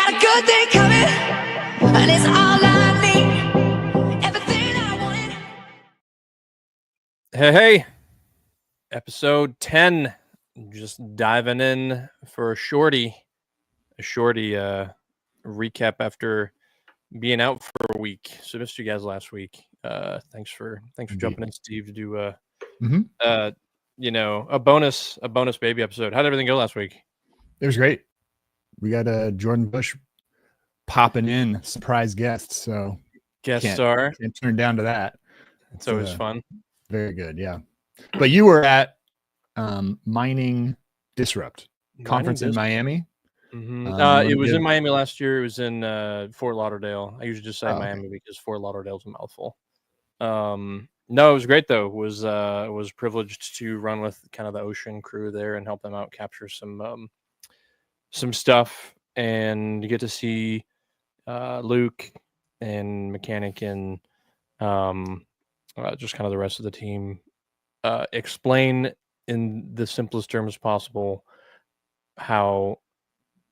got a good thing coming, and it's all I need. Everything I wanted. Hey, episode 10. Just diving in for a shorty recap after being out for a week. So missed you guys last week. Thanks for jumping in, Steve, to do a bonus baby episode. How'd everything go last week? It was great. We got Jordan Bush popping in, surprise guest. So Guest can't star. turn down to that. It's always fun. Very good, yeah. But you were at Mining Disrupt conference in Miami. Mm-hmm. It was in Miami last year. It was in Fort Lauderdale. I usually just say Miami because Fort Lauderdale's a mouthful. No, it was great though. Was privileged to run with kind of the Ocean crew there and help them out capture some stuff, and you get to see Luke and Mechanic and just kind of the rest of the team explain in the simplest terms possible how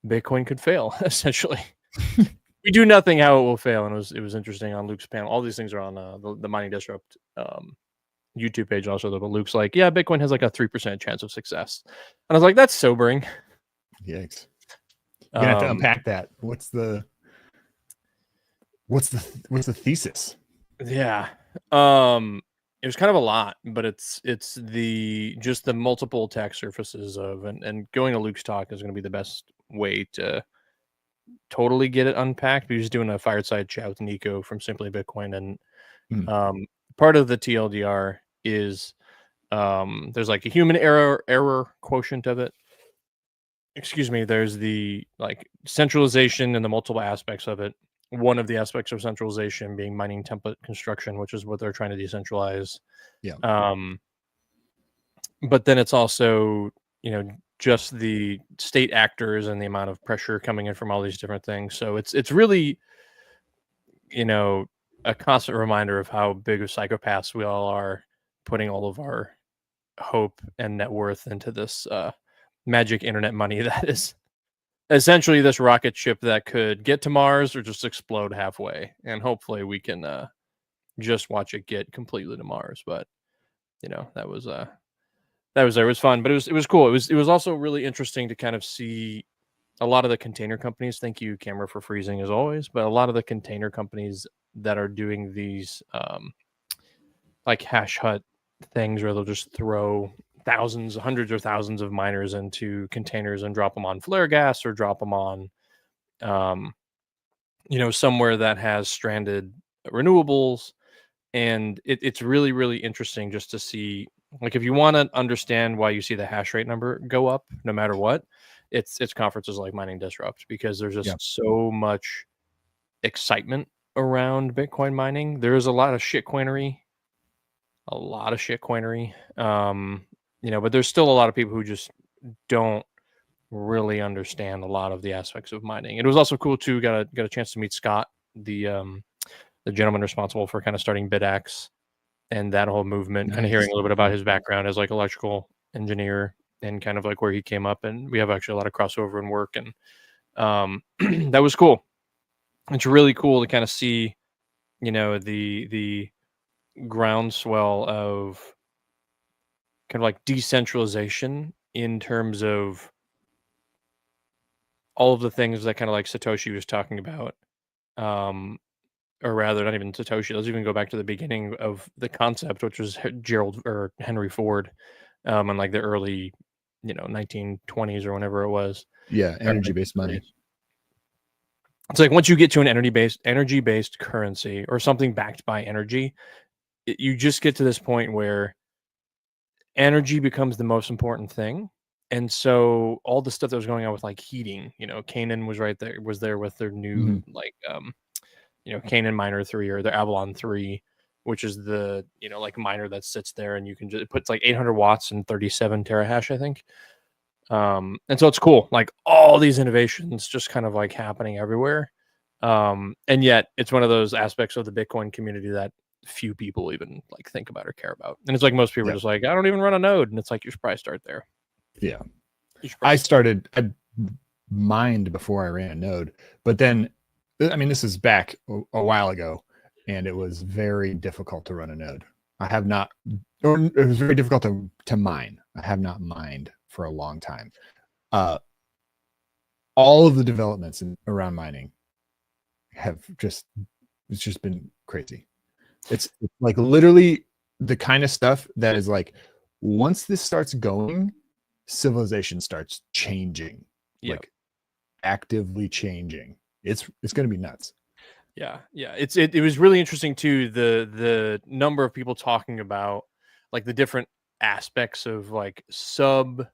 Bitcoin could fail. Essentially, we do nothing how it will fail, and it was interesting on Luke's panel. All these things are on the Mining Disrupt YouTube page also, though. But Luke's like, yeah, Bitcoin has like a 3% chance of success, and I was like, that's sobering. Yikes! You're gonna have to unpack that. What's the thesis? Yeah. It was kind of a lot, but it's the multiple attack surfaces of and going to Luke's talk is going to be the best way to totally get it unpacked. We're just doing a fireside chat with Nico from Simply Bitcoin, and part of the TLDR is there's like a human error quotient of it. Excuse me. There's the like centralization and the multiple aspects of it. One of the aspects of centralization being mining template construction, which is what they're trying to decentralize. Yeah. But then it's also, just the state actors and the amount of pressure coming in from all these different things. So it's really, a constant reminder of how big of psychopaths we all are, putting all of our hope and net worth into this magic internet money that is essentially this rocket ship that could get to Mars or just explode halfway. And hopefully we can just watch it get completely to Mars. But that was it was fun, but it was cool. It was also really interesting to kind of see a lot of the container companies. Thank you, Camera, for freezing as always. But a lot of the container companies that are doing these like hash hut things where they'll just throw hundreds or thousands of miners into containers and drop them on flare gas or drop them on somewhere that has stranded renewables. And it's really, really interesting just to see, like, if you want to understand why you see the hash rate number go up no matter what, it's conferences like Mining Disrupt, because there's just so much excitement around Bitcoin mining. There is a lot of shitcoinery, but there's still a lot of people who just don't really understand a lot of the aspects of mining. It was also cool too. Got a chance to meet Scott, the gentleman responsible for kind of starting BitAxe and that whole movement. Nice. Kind of hearing a little bit about his background as like electrical engineer and kind of like where he came up. And we have actually a lot of crossover in work, and that was cool. It's really cool to kind of see, the groundswell of kind of like decentralization in terms of all of the things that kind of like Satoshi was talking about, or rather not even Satoshi. Let's even go back to the beginning of the concept, which was Henry Ford, in like the early, 1920s or whenever it was. Yeah, energy-based money. It's like once you get to an energy-based currency or something backed by energy, you just get to this point where energy becomes the most important thing. And so all the stuff that was going on with like heating, Canaan was there with their new Canaan Miner 3 or their Avalon 3, which is the, like miner that sits there and you can just put like 800 watts and 37 terahash, I think. And so it's cool. Like all these innovations just kind of like happening everywhere. And yet it's one of those aspects of the Bitcoin community that few people even like think about or care about. And it's like most people are just like, I don't even run a node. And it's like, you should probably start there. Yeah. I mined before I ran a node, but then, I mean, this is back a while ago, and it was very difficult to run a node. I have not, or it was very difficult to mine. I have not mined for a long time. All of the developments around mining have just, it's just been crazy. It's like literally the kind of stuff that is like, once this starts going, civilization starts changing, Yep. like actively changing. It's going to be nuts. Yeah. It was really interesting too, the number of people talking about like the different aspects of like sub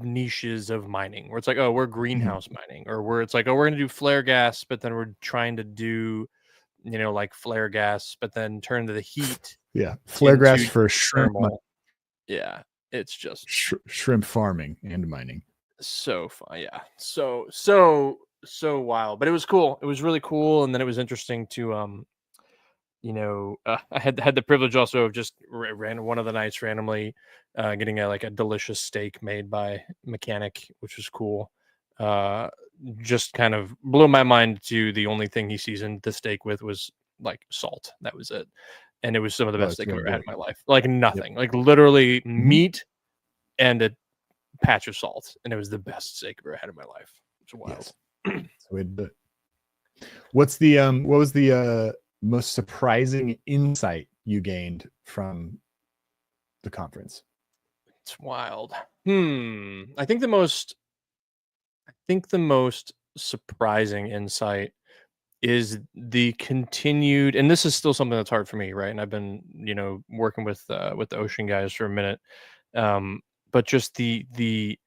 niches of mining, where it's like, oh, we're greenhouse mining, or where it's like, oh, we're gonna do flare gas, but then we're trying to do, you know, like flare gas, but then turn to the heat. Yeah, flare gas into for shrimp, thermal. Yeah, it's just shrimp farming and mining. so fun. Yeah, so wild, but it was cool. It was really cool, and then it was interesting to you know, I had the privilege also of just ran one of the nights randomly getting a delicious steak made by Mechanic, which was cool. Just kind of blew my mind to the only thing he seasoned the steak with was like salt. That was it. And it was some of the best steak I've ever had in my life. Like nothing, like literally meat and a patch of salt. And it was the best steak I've ever had in my life. It's wild. Yes. So what's the what was the most surprising insight you gained from the conference? It's wild. I think the most surprising insight is the continued, and this is still something that's hard for me, right? And I've been, you know, working with the Ocean guys for a minute, but just the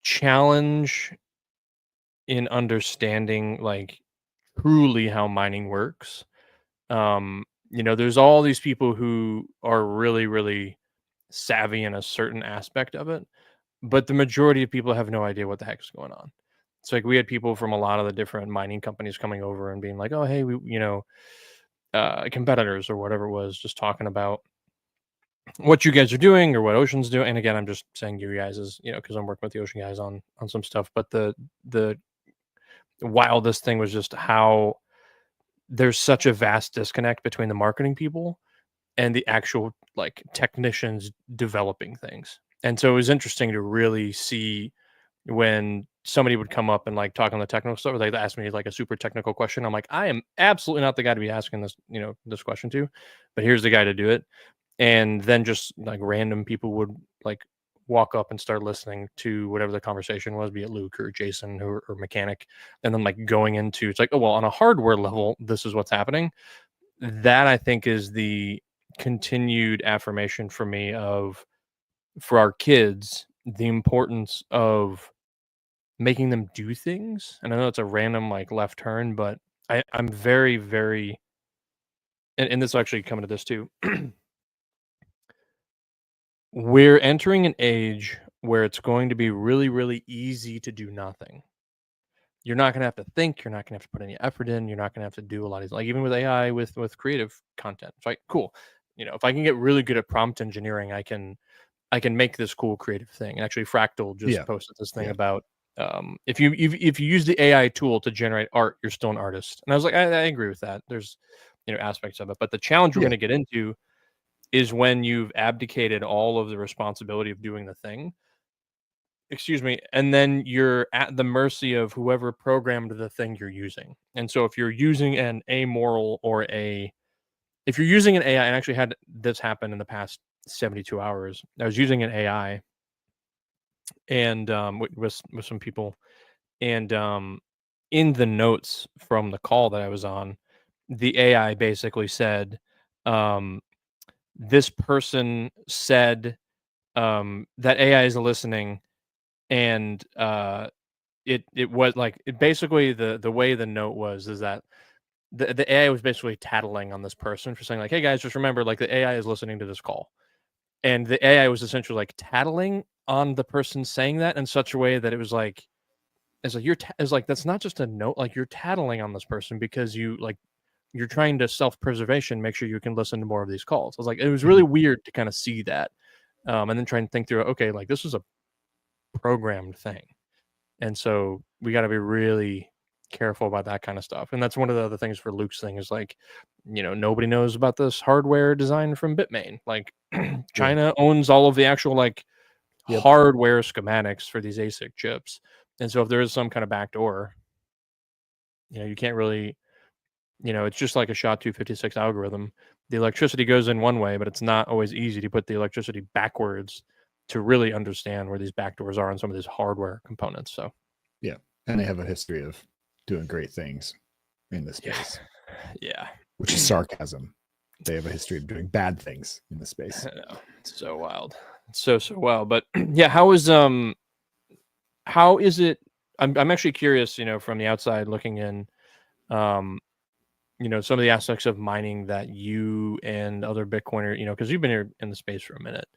challenge in understanding like truly how mining works. You know, there's all these people who are really, really savvy in a certain aspect of it, but the majority of people have no idea what the heck is going on. It's like we had people from a lot of the different mining companies coming over and being like, "Oh, hey, we, you know, competitors or whatever it was, just talking about what you guys are doing or what Ocean's doing." And again, I'm just saying you guys as, you know, because I'm working with the Ocean guys on some stuff. But the wildest thing was just how there's such a vast disconnect between the marketing people and the actual like technicians developing things. And so it was interesting to really see when somebody would come up and like talk on the technical stuff, or they'd ask me like a super technical question. I'm like, I am absolutely not the guy to be asking this, you know, this question to, but here's the guy to do it. And then just like random people would like walk up and start listening to whatever the conversation was, be it Luke or Jason or Mechanic, and then like going into, it's like, oh well, on a hardware level, this is what's happening. That I think is the continued affirmation for me of, for our kids, the importance of making them do things. And I know it's a random like left turn, but I'm very, very, and this is actually coming to this too. We're entering an age where it's going to be really, really easy to do nothing. You're not going to have to think. You're not going to have to put any effort in. You're not going to have to do a lot of these, like even with AI, with creative content. It's like, cool. You know, if I can get really good at prompt engineering, I can make this cool creative thing. And actually, Fractal just posted this thing about if you use the AI tool to generate art, you're still an artist. And I was like, I agree with that. There's, you know, aspects of it, but the challenge we're going to get into is when you've abdicated all of the responsibility of doing the thing. Excuse me, and then you're at the mercy of whoever programmed the thing you're using. And so if you're using an amoral or if you're using an AI, and actually had this happen in the past 72 hours. I was using an AI and with some people, and in the notes from the call that I was on, the AI basically said, this person said that AI is listening, and it was like, it basically, the way the note was is that the AI was basically tattling on this person for saying like, hey guys, just remember, like the AI is listening to this call. And the AI was essentially like tattling on the person saying that in such a way that it was like, it's like it's like, that's not just a note, like you're tattling on this person because you like, you're trying to self-preservation, make sure you can listen to more of these calls. I was like, it was really weird to kind of see that, and then try and think through, okay, like this is a programmed thing. And so we got to be really careful about that kind of stuff. And that's one of the other things for Luke's thing is like, nobody knows about this hardware design from Bitmain. Like China owns all of the actual like hardware schematics for these ASIC chips. And so if there is some kind of backdoor, you can't really, it's just like a SHA-256 algorithm. The electricity goes in one way, but it's not always easy to put the electricity backwards to really understand where these backdoors are on some of these hardware components. So yeah, and they have a history of doing great things in this space. Yeah. Which is sarcasm. They have a history of doing bad things in the space. I know. It's so wild. It's so wild. But yeah, how is it? I'm actually curious, from the outside looking in, some of the aspects of mining that you and other Bitcoiner, because you've been here in the space for a minute.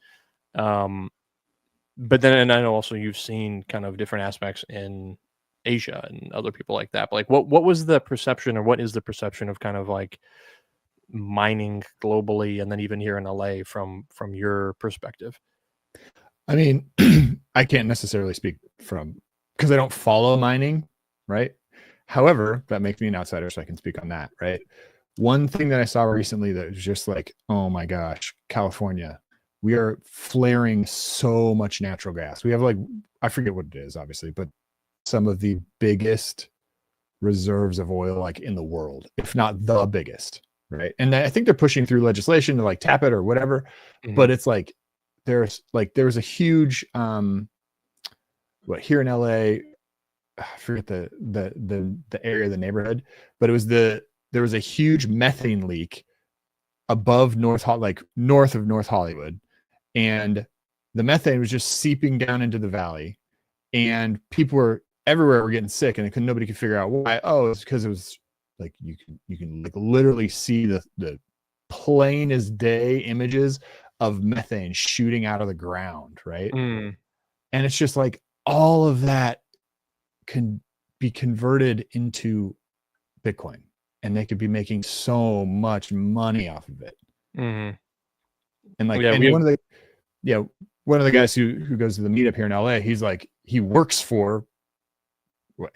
But then, and I know also you've seen kind of different aspects in Asia and other people like that. But like, what was the perception, or what is the perception of kind of like mining globally, and then even here in LA from your perspective? I mean, I can't necessarily speak because I don't follow mining, right? However, that makes me an outsider, so I can speak on that, right? One thing that I saw recently that was just like, oh my gosh, California, we are flaring so much natural gas. We have like, I forget what it is, obviously, but some of the biggest reserves of oil like in the world, if not the biggest, right? And I think they're pushing through legislation to like tap it or whatever, but it's like there was a huge here in LA, I forget the area of the neighborhood, but there was a huge methane leak above north of North Hollywood, and the methane was just seeping down into the valley, and people were everywhere were getting sick, and nobody could figure out why. Oh, it's because it was like you can like literally see the plain as day images of methane shooting out of the ground, right? And it's just like all of that can be converted into Bitcoin, and they could be making so much money off of it. And like, one of the guys who goes to the meetup here in LA, he's like, he works for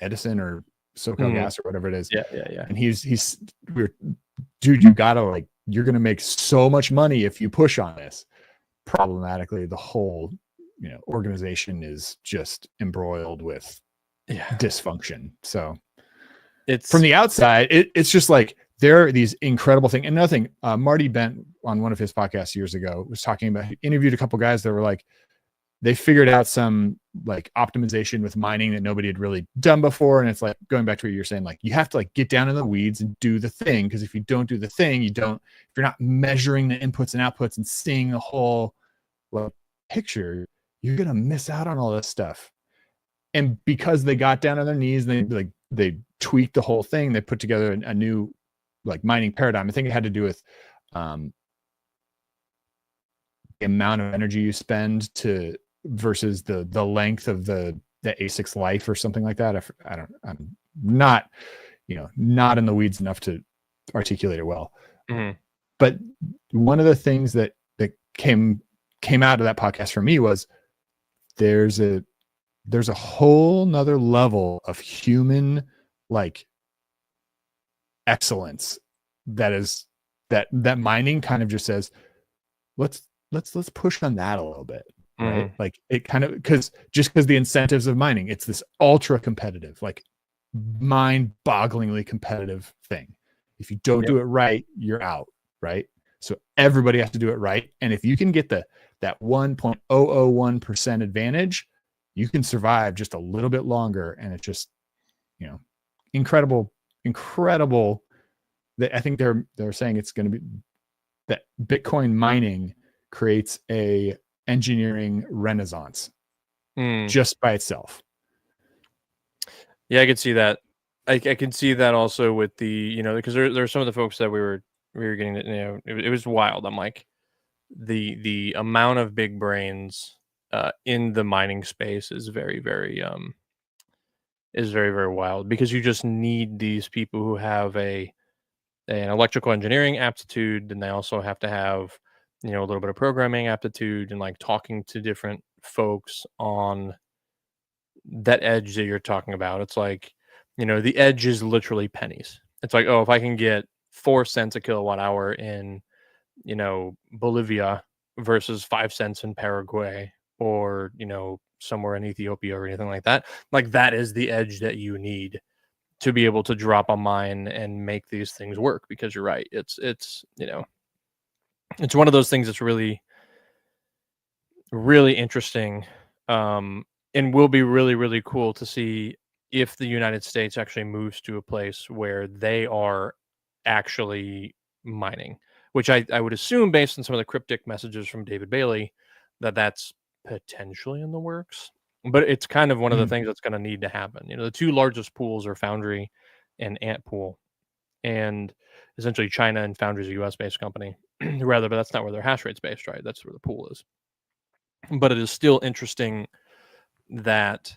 Edison or SoCal Gas or whatever it is. Yeah. And dude, you gotta like, you're gonna make so much money if you push on this. Problematically, the whole organization is just embroiled with dysfunction. So it's from the outside, it's just like there are these incredible things. And another thing, Marty Bent on one of his podcasts years ago was talking about, he interviewed a couple guys that were like, they figured out some like optimization with mining that nobody had really done before. And it's like, going back to what you're saying, like you have to like get down in the weeds and do the thing. Because if you don't do the thing, if you're not measuring the inputs and outputs and seeing the whole picture, you're going to miss out on all this stuff. And because they got down on their knees and they tweaked the whole thing, they put together a new like mining paradigm. I think it had to do with the amount of energy you spend versus the length of the ASIC's life or something like that. I'm not in the weeds enough to articulate it well. But one of the things that came out of that podcast for me was there's a whole nother level of human like excellence that mining kind of just says, let's push on that a little bit, right? Like it kind of, because the incentives of mining, it's this ultra competitive, like mind-bogglingly competitive thing. If you don't do it right, you're out, right? So everybody has to do it right. And if you can get that 1.001% advantage, you can survive just a little bit longer. And it's just, incredible. That I think they're saying it's going to be that Bitcoin mining creates a engineering renaissance just by itself. Yeah, I could see that. I can see that also with the, because there are some of the folks that we were getting, it was wild. I'm like, the amount of big brains in the mining space is very, very very wild, because you just need these people who have an electrical engineering aptitude, and they also have to have a little bit of programming aptitude and like talking to different folks on that edge that you're talking about. It's like, the edge is literally pennies. It's like, oh, if I can get 4 cents a kilowatt hour in, Bolivia versus 5 cents in Paraguay, or, somewhere in Ethiopia or anything like that. Like, that is the edge that you need to be able to drop a mine and make these things work, because you're right. It's it's one of those things that's really, really interesting, and will be really, really cool to see if the United States actually moves to a place where they are actually mining, which I would assume, based on some of the cryptic messages from David Bailey, that that's potentially in the works. But it's kind of one of the things that's going to need to happen. The two largest pools are Foundry and Ant Pool, and essentially China and Foundry is a US based company, rather, but that's not where their hash rate's based, right? That's where the pool is. But it is still interesting that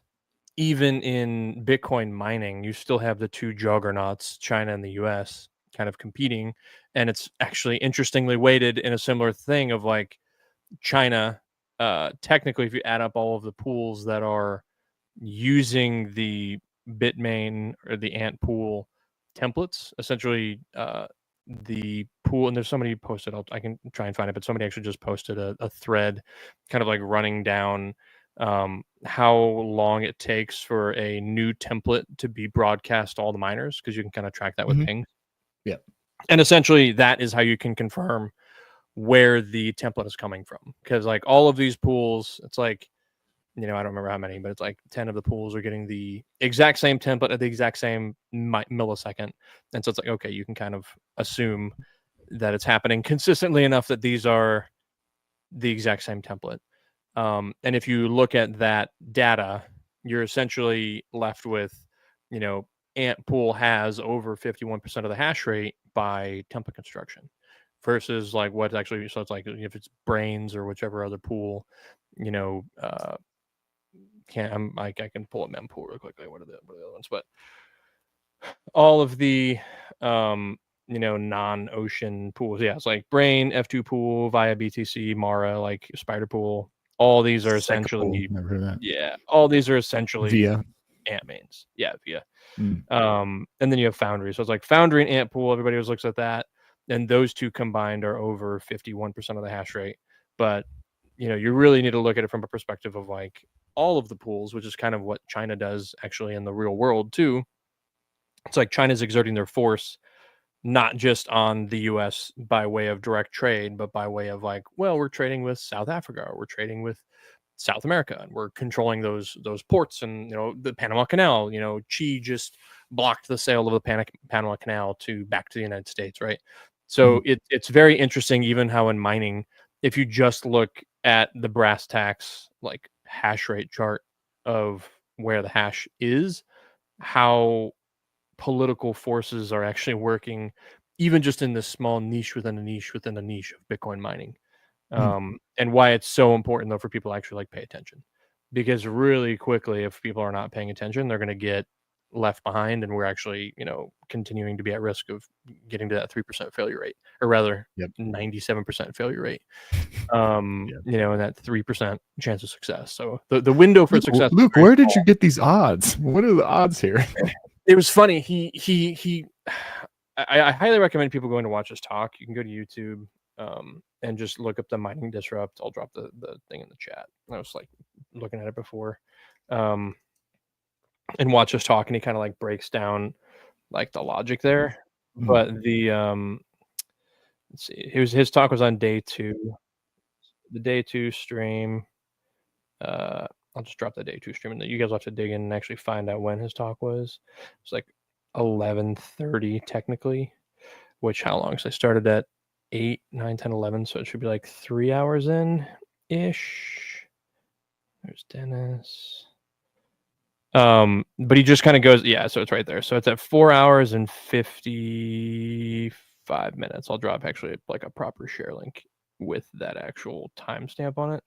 even in Bitcoin mining, you still have the two juggernauts, China and the US, kind of competing. And it's actually interestingly weighted in a similar thing of like China, technically, if you add up all of the pools that are using the Bitmain or the Ant pool templates, essentially the pool, and there's somebody posted, I can try and find it, but somebody actually just posted a thread kind of like running down how long it takes for a new template to be broadcast to all the miners, because you can kind of track that with ping. Yeah. And essentially that is how you can confirm where the template is coming from, because like all of these pools, it's like, I don't remember how many, but it's like 10 of the pools are getting the exact same template at the exact same millisecond. And so it's like, okay, you can kind of assume that it's happening consistently enough that these are the exact same template. And if you look at that data, you're essentially left with, Ant pool has over 51% of the hash rate by template construction, versus like what actually, so it's like if it's Brains or whichever other pool, I can pull up mempool real quickly. What are the other ones? But all of the non-ocean pools, yeah, it's like Brain, F2 pool, via BTC, Mara, like Spider pool. All these are essentially, Never heard of that. yeah, all these are essentially Via. Ant mains. Yeah, Via. And then you have Foundry. So it's like Foundry and Ant pool. Everybody always looks at that, and those two combined are over 51% of the hash rate. But you really need to look at it from a perspective of like all of the pools, which is kind of what China does actually in the real world too. It's like China's exerting their force not just on the US by way of direct trade, but by way of like, well, we're trading with South Africa, or we're trading with South America, and we're controlling those ports, and the Panama Canal. Xi just blocked the sale of the Panama Canal back to the United States, right? So it's very interesting, even how in mining, if you just look at the brass tacks like hash rate chart of where the hash is, how political forces are actually working, even just in this small niche within a niche within a niche of Bitcoin mining. And why it's so important though for people to actually like pay attention, because really quickly, if people are not paying attention, they're going to get left behind, and we're actually continuing to be at risk of getting to that 3% failure rate, or rather 97% failure rate, and that 3% chance of success. So the window for success. Luke, where did you get these odds? What are the odds here? It was funny. I highly recommend people going to watch this talk. You can go to YouTube and just look up the mining disrupt. I'll drop the thing in the chat. I was like looking at it before, and watch this talk, and he kind of like breaks down like the logic there. But the let's see, his talk was on day 2, the day 2 stream. I'll just drop the day 2 stream, and you guys will have to dig in and actually find out when his talk was. It's like 11:30 technically, which how long? So I started at 8, 9, 10, 11, so it should be like 3 hours in ish. There's Dennis. But he just kind of goes, yeah, so it's right there. So it's at 4 hours and 55 minutes. I'll drop actually like a proper share link with that actual timestamp on it.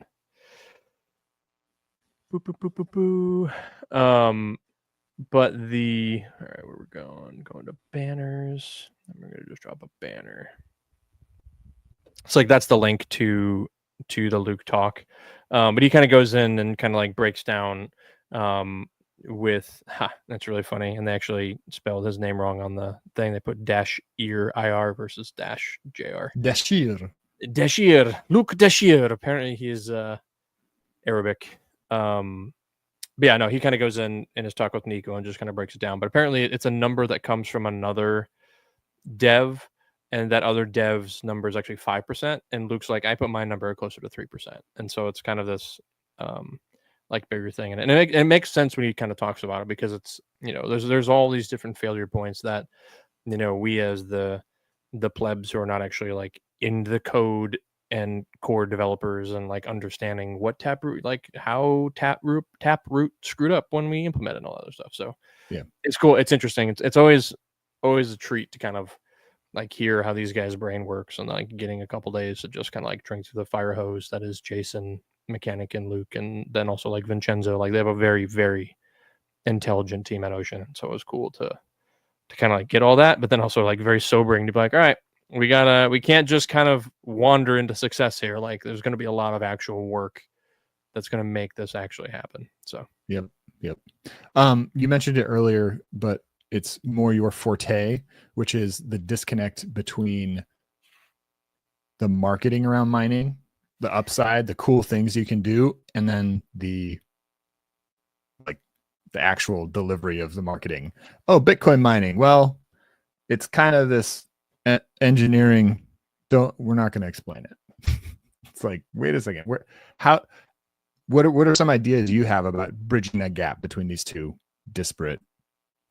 Boo, boo, boo, boo, boo. But all right, where we're going to banners. I'm gonna just drop a banner. It's like that's the link to the Luke talk. But he kind of goes in and kind of like breaks down with that's really funny, and they actually spelled his name wrong on the thing. They put dash ear IR versus dash JR. Dashir. Dashir, Luke Dashir. Apparently he's Arabic. But yeah, no, he kind of goes in his talk with Nico and just kind of breaks it down. But apparently it's a number that comes from another dev, and that other dev's number is actually 5%. And Luke's like, I put my number closer to 3%. And so it's kind of this like bigger thing. And it makes sense when he kind of talks about it, because it's, there's all these different failure points that, we as the plebs who are not actually like in the code and core developers and like understanding what Taproot, like how Taproot screwed up when we implemented and all that other stuff. So yeah, it's cool. It's interesting. It's always a treat to kind of like hear how these guys' brain works, and like getting a couple days to just kind of like drink through the fire hose that is Jason, Mechanic, and Luke, and then also like Vincenzo. Like they have a very, very intelligent team at Ocean. So it was cool to kind of like get all that, but then also like very sobering to be like, all right, we can't just kind of wander into success here. Like there's going to be a lot of actual work that's going to make this actually happen. So yep. You mentioned it earlier, but it's more your forte, which is the disconnect between the marketing around mining, the upside, the cool things you can do, and then the actual delivery of the marketing. Oh, Bitcoin mining. Well, it's kind of this engineering. We're not going to explain it. It's like, wait a second. What are some ideas you have about bridging that gap between these two disparate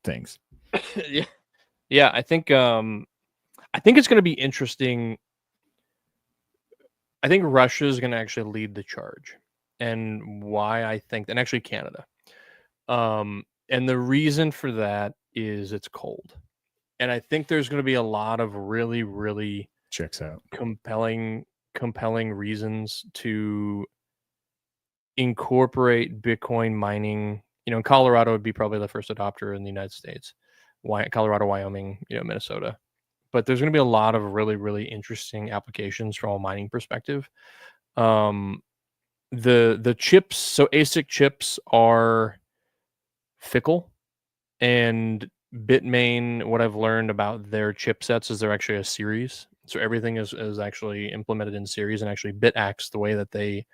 things? Yeah. I think it's going to be interesting. I think Russia is going to actually lead the charge, and why I think, and actually Canada. And the reason for that is it's cold. And I think there's going to be a lot of really, really checks out compelling reasons to incorporate Bitcoin mining. Colorado would be probably the first adopter in the United States. Colorado, Wyoming, Minnesota. But there's going to be a lot of really, really interesting applications from a mining perspective. The chips, so ASIC chips are fickle, and Bitmain, what I've learned about their chipsets is they're actually a series. So everything is actually implemented in series, and actually BitAxe, the way that they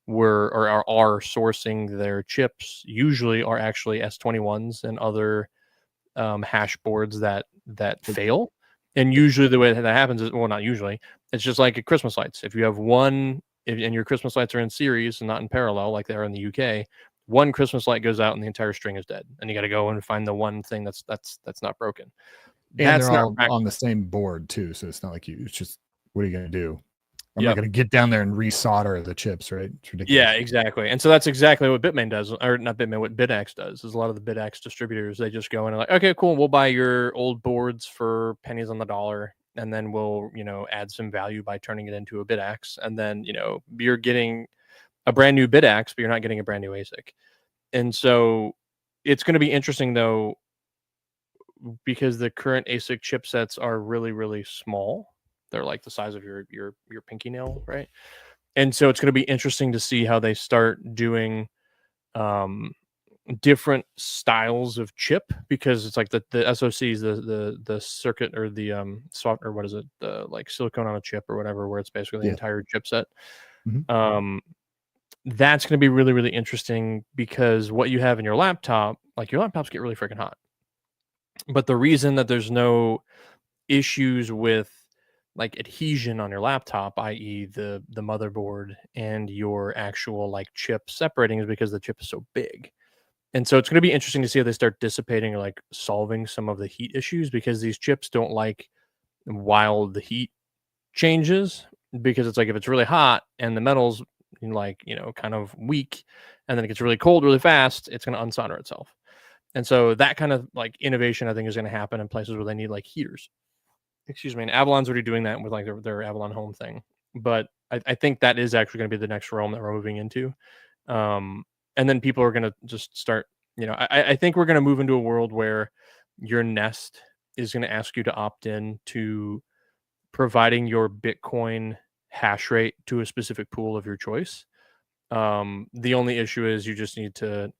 were or are sourcing their chips usually are actually S21s and other hash boards that fail. And usually the way that happens is, well, not usually, it's just like Christmas lights. If you have and your Christmas lights are in series and not in parallel like they are in the UK, one Christmas light goes out and the entire string is dead, and you got to go and find the one thing that's not broken. And that's they're not all on the same board too, so it's not like it's just, what are you going to do? I'm Yep. not going to get down there and resolder the chips, right? It's ridiculous. Yeah, exactly. And so that's exactly what Bitmain does, or not Bitmain, what BitAxe does. Is a lot of the BitAxe distributors, they just go in and like, okay, cool, we'll buy your old boards for pennies on the dollar, and then we'll, add some value by turning it into a BitAxe, and then, you're getting a brand new BitAxe, but you're not getting a brand new ASIC. And so it's going to be interesting though, because the current ASIC chipsets are really, really small. They're like the size of your pinky nail, right? And so it's going to be interesting to see how they start doing different styles of chip, because it's like the SoCs, the circuit, or the soft, or what is it, the like silicone on a chip or whatever, where it's basically the entire chipset. Mm-hmm. That's going to be really, really interesting, because what you have in your laptop, like your laptops get really freaking hot. But the reason that there's no issues with like adhesion on your laptop, i.e. the motherboard and your actual like chip separating, is because the chip is so big. And so it's going to be interesting to see how they start dissipating or like solving some of the heat issues, because these chips don't like wild the heat changes, because it's like if it's really hot and the metal's like, kind of weak, and then it gets really cold really fast, it's going to unsolder itself. And so that kind of like innovation, I think, is going to happen in places where they need like heaters. Excuse me. And Avalon's already doing that with like their Avalon Home thing. But I think that is actually going to be the next realm that we're moving into. And then people are going to just start, I think we're going to move into a world where your Nest is going to ask you to opt in to providing your Bitcoin hash rate to a specific pool of your choice. The only issue is you just need to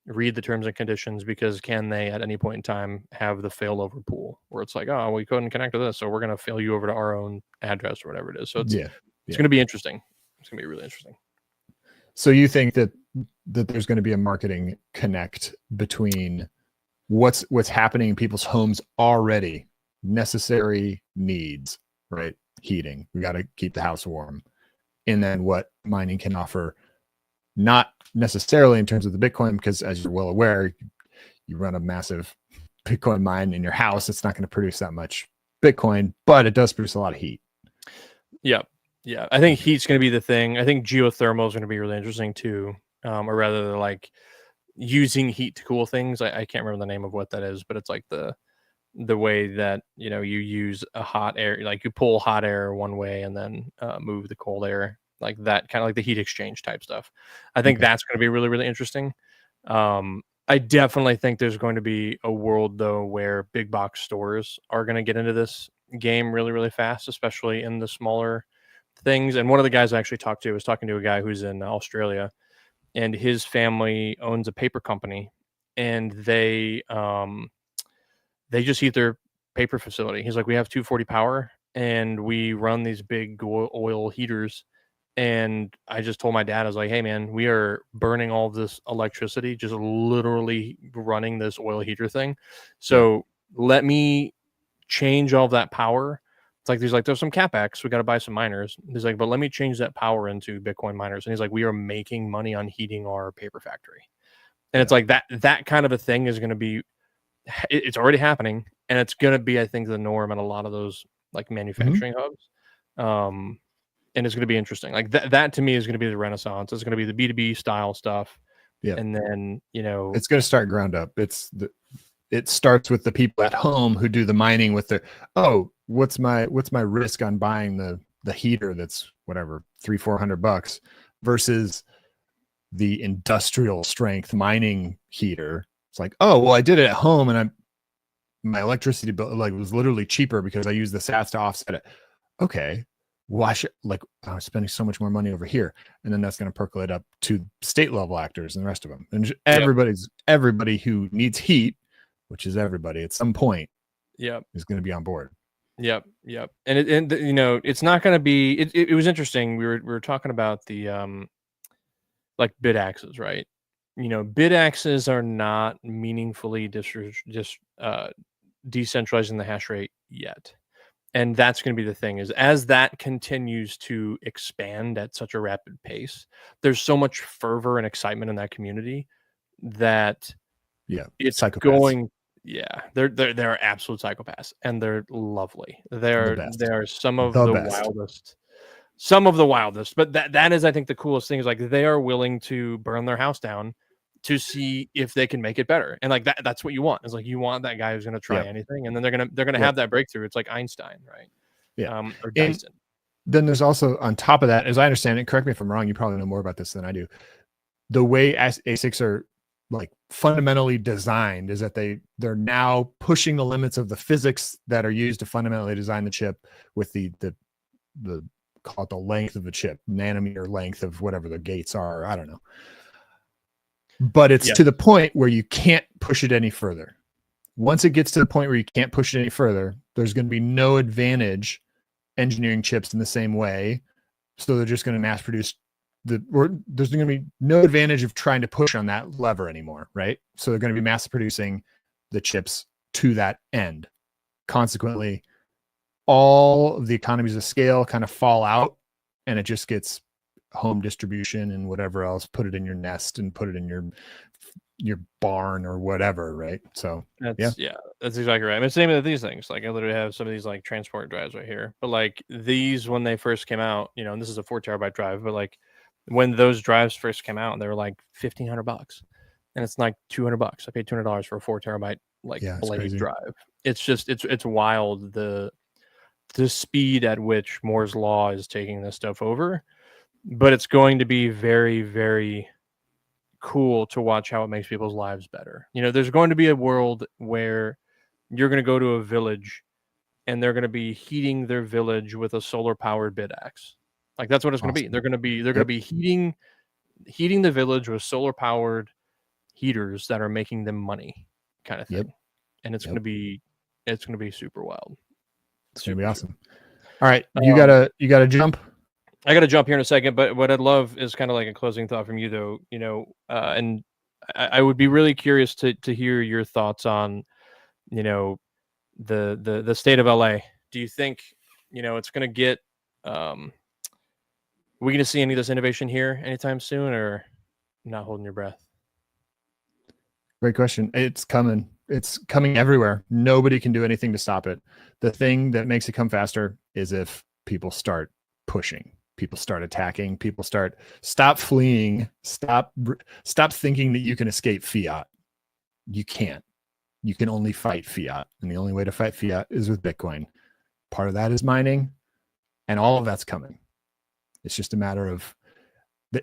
read the terms and conditions, because can they at any point in time have the failover pool where it's like, oh, we couldn't connect to this, so we're going to fail you over to our own address or whatever it is. So it's going to be interesting. It's going to be really interesting. So you think that there's going to be a marketing connect between what's happening in people's homes already, necessary needs, right? Heating, we got to keep the house warm, and then what mining can offer, not necessarily in terms of the Bitcoin, because as you're well aware, you run a massive Bitcoin mine in your house, it's not going to produce that much Bitcoin, but it does produce a lot of heat. Yeah. I think heat's going to be the thing. I think geothermal is going to be really interesting too, or rather, like using heat to cool things. I can't remember the name of what that is, but it's like the way that you use a hot air, like you pull hot air one way and then move the cold air, like that, kind of like the heat exchange type stuff. I think that's going to be really, really interesting. I definitely think there's going to be a world though where big box stores are going to get into this game really, really fast, especially in the smaller things. And one of the guys I actually talked to was talking to a guy who's in Australia, and his family owns a paper company, and they just heat their paper facility. He's like, we have 240 power and we run these big oil heaters. And I just told my dad, I was like, hey man, we are burning all this electricity, just literally running this oil heater thing. So let me change all of that power. It's like, there's some CapEx. We got to buy some miners. He's like, but let me change that power into Bitcoin miners. And he's like, we are making money on heating our paper factory. And it's like that kind of a thing is going to be, it's already happening, and it's going to be, I think, the norm at a lot of those like manufacturing hubs. And it's going to be interesting. Like that to me is going to be the renaissance. It's going to be the B2B style stuff. Yeah. And then, it's going to start ground up. It starts with the people at home who do the mining with their, what's my risk on buying the heater that's whatever, $300-400 versus the industrial strength mining heater. It's like, I did it at home and my electricity bill was literally cheaper because I used the sats to offset it. Okay. Why should I'm spending so much more money over here? And then that's going to percolate up to state level actors and the rest of them. And everybody who needs heat, which is everybody at some point, is going to be on board. Yep. And it's not going to be, it was interesting. We were talking about the, like bid axes, right? Bid axes are not meaningfully decentralizing the hash rate yet. And that's going to be the thing, is as that continues to expand at such a rapid pace, there's so much fervor and excitement in that community that it's going. Yeah, they're absolute psychopaths, and they're lovely. They are some of the wildest. Some of the wildest, but that is, I think, the coolest thing is like they are willing to burn their house down to see if they can make it better. And like that's what you want. It's like you want that guy who's going to try anything, and then they're gonna have that breakthrough. It's like Einstein, right? Yeah. Or Dyson. And then there's also, on top of that, as I understand it, correct me if I'm wrong, you probably know more about this than I do. The way ASICs are like fundamentally designed is that they're now pushing the limits of the physics that are used to fundamentally design the chip with the call it the length of the chip, nanometer length of whatever the gates are. I don't know. But it's to the point where you can't push it any further. Once it gets to the point where you can't push it any further, there's going to be no advantage engineering chips in the same way. So they're just going to mass produce there's going to be no advantage of trying to push on that lever anymore, right? So they're going to be mass producing the chips to that end. Consequently, all of the economies of scale kind of fall out, and it just gets home distribution and whatever else, put it in your nest and put it in your barn or whatever, right? So that's exactly right. I mean, same with these things. Like I literally have some of these like transport drives right here, but like these, when they first came out, and this is a 4 terabyte drive, but like when those drives first came out, they were like $1,500, and it's like $200. I paid $200 for a 4 terabyte blade drive. It's just it's wild the speed at which Moore's law is taking this stuff over. But it's going to be very, very cool to watch how it makes people's lives better. There's going to be a world where you're going to go to a village and they're going to be heating their village with a solar powered bid axe. Like that's what it's going to be. They're going to be heating the village with solar powered heaters that are making them money, kind of thing. Yep. And it's Yep. gonna be super wild. It's gonna be Super, awesome. All right, you gotta jump. I got to jump here in a second, but what I'd love is kind of like a closing thought from you, though. And I would be really curious to hear your thoughts on, the state of LA. Do you think, it's going to get? Are we going to see any of this innovation here anytime soon, or not holding your breath? Great question. It's coming. It's coming everywhere. Nobody can do anything to stop it. The thing that makes it come faster is if people start pushing. People start attacking. People stop fleeing. Stop thinking that you can escape fiat. You can't. You can only fight fiat, and the only way to fight fiat is with Bitcoin. Part of that is mining, and all of that's coming. It's just a matter of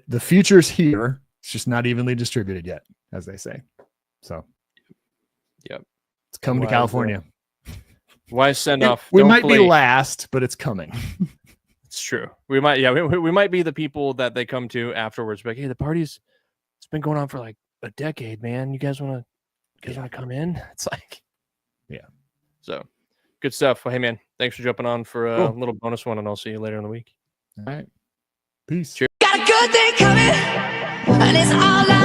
the future's here. It's just not evenly distributed yet, as they say. So, yep, it's coming to California. Why send off? We might be last, but it's coming. It's true. We might, we might be the people that they come to afterwards. Like, hey, the party's it's been going on for like a decade, man. You guys want to come in? It's like, yeah. So, good stuff. Well, hey, man, thanks for jumping on for a little bonus one, and I'll see you later in the week. All right. Peace. Cheers. Got a good thing coming, and it's all I